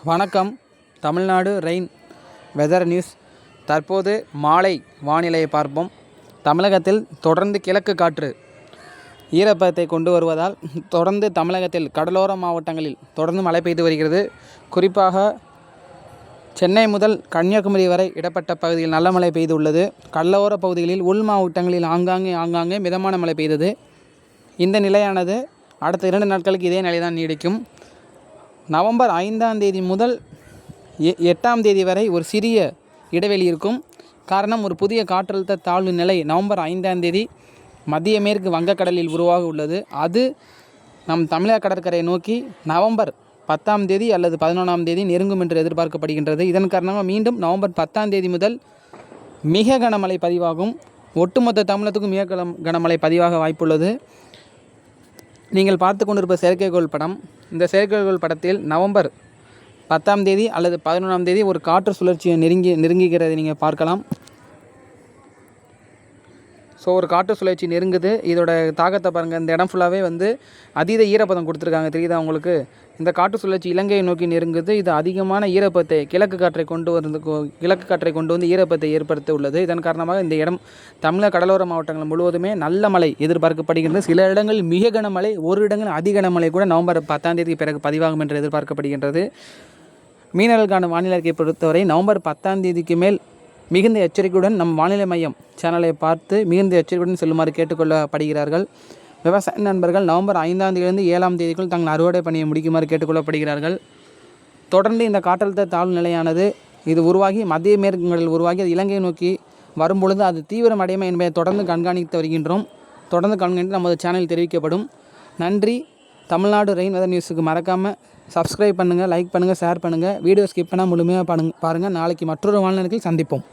வணக்கம். Tamil Nadu rain weather news. தற்போது மாலை வானிலையை பார்ப்போம். தமிழகத்தில் தொடர்ந்து கிழக்கு காற்று ஈரப்பதத்தை கொண்டு வருவதால் தொடர்ந்து தமிழகத்தில் கடலோர மாவட்டங்களில் தொடர்ந்து மழை பெய்து வருகிறது. குறிப்பாக சென்னை முதல் கன்னியாகுமரி வரை இடப்பட்ட பகுதியில் நல்ல மழை பெய்து உள்ளது. கடலோர பகுதிகளில் உள் மாவட்டங்களில் ஆங்காங்கே மிதமான மழை பெய்தது. இந்த நிலையானது அடுத்த 2 நாட்களுக்கு இதே நிலைதான் நீடிக்கும். நவம்பர் 5ஆம் தேதி முதல் 8ஆம் தேதி வரை ஒரு சிறிய இடைவெளி இருக்கும். காரணம், ஒரு புதிய காற்றழுத்த தாழ்வு நிலை நவம்பர் 5ஆம் தேதி மத்திய மேற்கு வங்கக்கடலில் உருவாக உள்ளது. அது நம் தமிழக கடற்கரையை நோக்கி நவம்பர் 10ஆம் தேதி அல்லது 11ஆம் தேதி நெருங்கும் என்று எதிர்பார்க்கப்படுகின்றது. இதன் காரணமாக மீண்டும் நவம்பர் 10ஆம் தேதி முதல் மிக கனமழை பதிவாகும். ஒட்டுமொத்த தமிழகத்துக்கும் மிக கனமழை பதிவாக வாய்ப்புள்ளது. நீங்கள் பார்த்து கொண்டிருப்ப செயற்கைக்கோள் படம். இந்த செயற்கைக்கோள் படத்தில் நவம்பர் 10ஆம் தேதி அல்லது 11ஆம் தேதி ஒரு காற்று சுழற்சியை நெருங்குகிறதை நீங்கள் பார்க்கலாம். ஒரு காற்று சுழற்சி நெருங்குது. இதோட தாக்கத்தை பாருங்கள். இந்த இடம் ஃபுல்லாகவே அதீத ஈரப்பதம் கொடுத்துருக்காங்க. தெரியுதா உங்களுக்கு? இந்த காற்று சுழற்சி இலங்கையை நோக்கி நெருங்குது. இது அதிகமான ஈரப்பதத்தை கிழக்கு காற்றை கொண்டு வந்து ஈரப்பதத்தை ஏற்படுத்த உள்ளது. இதன் காரணமாக இந்த இடம் தமிழக கடலோர மாவட்டங்கள் முழுவதுமே நல்ல மழை எதிர்பார்க்கப்படுகின்றது. சில இடங்களில் மிக கனமழை, ஒரு இடங்கள் அதிக கனமழை கூட நவம்பர் 10ஆம் தேதிக்கு பிறகு பதிவாகும் என்று எதிர்பார்க்கப்படுகின்றது. மீனவர்களுக்கான வானிலை அறிக்கை பொறுத்தவரை நவம்பர் 10ஆம் தேதிக்கு மேல் மிகுந்த எச்சரிக்கையுடன் நம் வானிலை மையம் சேனலை பார்த்து மிகுந்த எச்சரிக்கையுடன் செல்லுமாறு கேட்டுக்கொள்ளப்படுகிறார்கள். விவசாய நண்பர்கள் நவம்பர் 5ஆம் தேதியிலிருந்து 7ஆம் தேதிக்குள் தங்கள் அறுவடை பணியை முடிக்குமாறு கேட்டுக்கொள்ளப்படுகிறார்கள். தொடர்ந்து இந்த காற்றழுத்த தாழ்வு நிலையானது இது உருவாகி மத்திய மேற்குங்களில் உருவாகி அது இலங்கையை நோக்கி வரும்பொழுது அது தீவிரமடையுமா என்பதை தொடர்ந்து கண்காணித்து வருகின்றோம். தொடர்ந்து கண்காணித்து நமது சேனலில் தெரிவிக்கப்படும். நன்றி. தமிழ்நாடு ரெயின் வெதர் நியூஸுக்கு மறக்காமல் சப்ஸ்கிரைப் பண்ணுங்கள், லைக் பண்ணுங்கள், ஷேர் பண்ணுங்கள். வீடியோ ஸ்கிப் பண்ணால் முழுமையாக பாருங்கள். நாளைக்கு மற்றொரு வானிலையில் சந்திப்போம்.